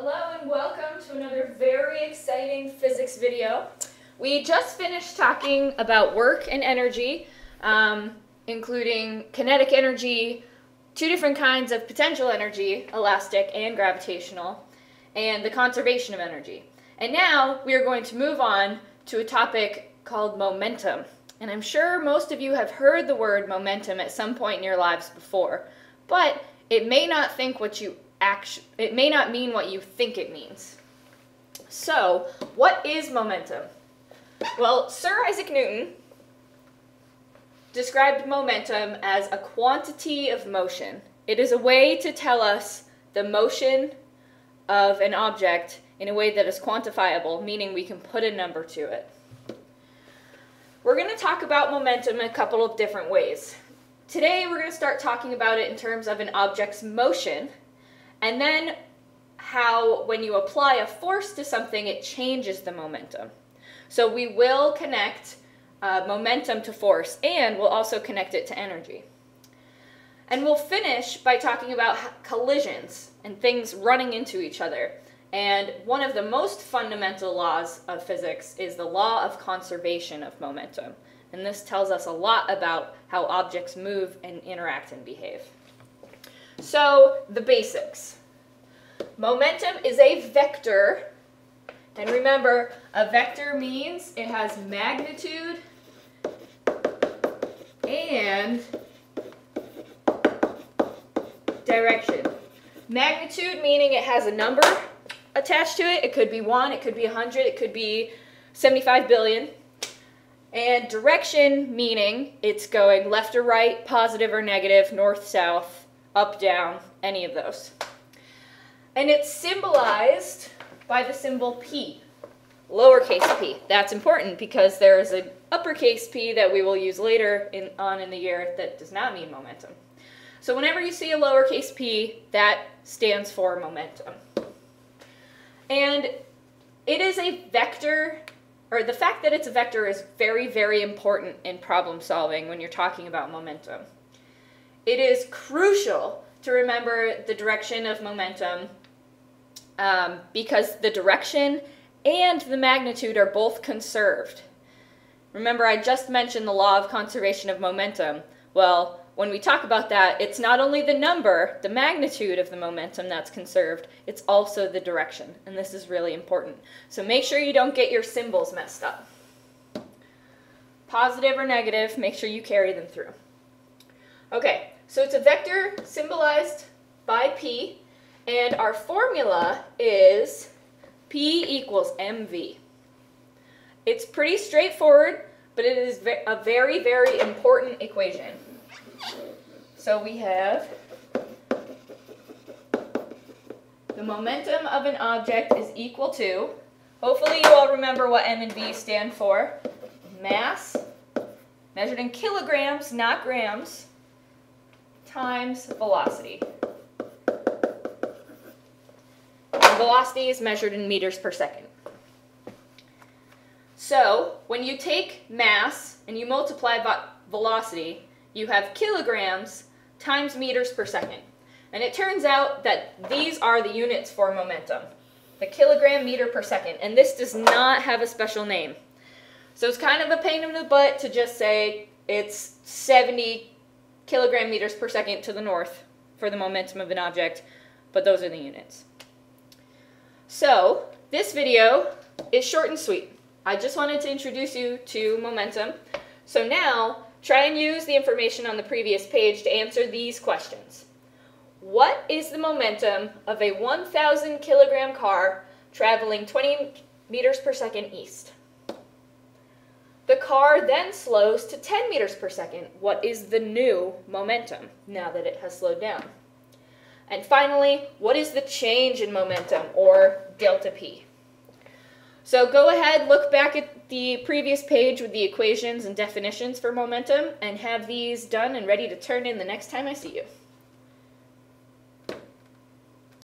Hello and welcome to another very exciting physics video. We just finished talking about work and energy, including kinetic energy, two different kinds of potential energy, elastic and gravitational, and the conservation of energy. And now we are going to move on to a topic called momentum. And I'm sure most of you have heard the word momentum at some point in your lives before, but it may not mean what you think it means. So, what is momentum? Well, Sir Isaac Newton described momentum as a quantity of motion. It is a way to tell us the motion of an object in a way that is quantifiable, meaning we can put a number to it. We're going to talk about momentum in a couple of different ways. Today we're going to start talking about it in terms of an object's motion, and then how when you apply a force to something it changes the momentum. So we will connect momentum to force, and we'll also connect it to energy. And we'll finish by talking about collisions and things running into each other. And one of the most fundamental laws of physics is the law of conservation of momentum. And this tells us a lot about how objects move and interact and behave. So, the basics. Momentum is a vector. And remember, a vector means it has magnitude and direction. Magnitude meaning it has a number attached to it. It could be 1, it could be 100, it could be 75 billion. And direction meaning it's going left or right, positive or negative, north, south, up, down, any of those. And it's symbolized by the symbol P, lowercase p. That's important because there is an uppercase P that we will use later on in the year that does not mean momentum. So whenever you see a lowercase p, that stands for momentum. And it is a vector, or the fact that it's a vector is very, very important in problem solving when you're talking about momentum. It is crucial to remember the direction of momentum because the direction and the magnitude are both conserved. Remember, I just mentioned the law of conservation of momentum. Well, when we talk about that, it's not only the number, the magnitude of the momentum that's conserved, it's also the direction, and this is really important. So make sure you don't get your symbols messed up. Positive or negative, make sure you carry them through. Okay, so it's a vector symbolized by P, and our formula is P equals mv. It's pretty straightforward, but it is a very, very important equation. So we have the momentum of an object is equal to, hopefully you all remember what m and v stand for, mass, measured in kilograms, not grams, times velocity. And velocity is measured in meters per second. So when you take mass and you multiply velocity, you have kilograms times meters per second. And it turns out that these are the units for momentum, the kilogram meter per second. And this does not have a special name. So it's kind of a pain in the butt to just say it's 70 kilogram meters per second to the north for the momentum of an object, but those are the units. So this video is short and sweet. I just wanted to introduce you to momentum. So now, try and use the information on the previous page to answer these questions. What is the momentum of a 1,000 kilogram car traveling 20 meters per second east? The car then slows to 10 meters per second. What is the new momentum now that it has slowed down? And finally, what is the change in momentum, or delta P? So go ahead, look back at the previous page with the equations and definitions for momentum, and have these done and ready to turn in the next time I see you.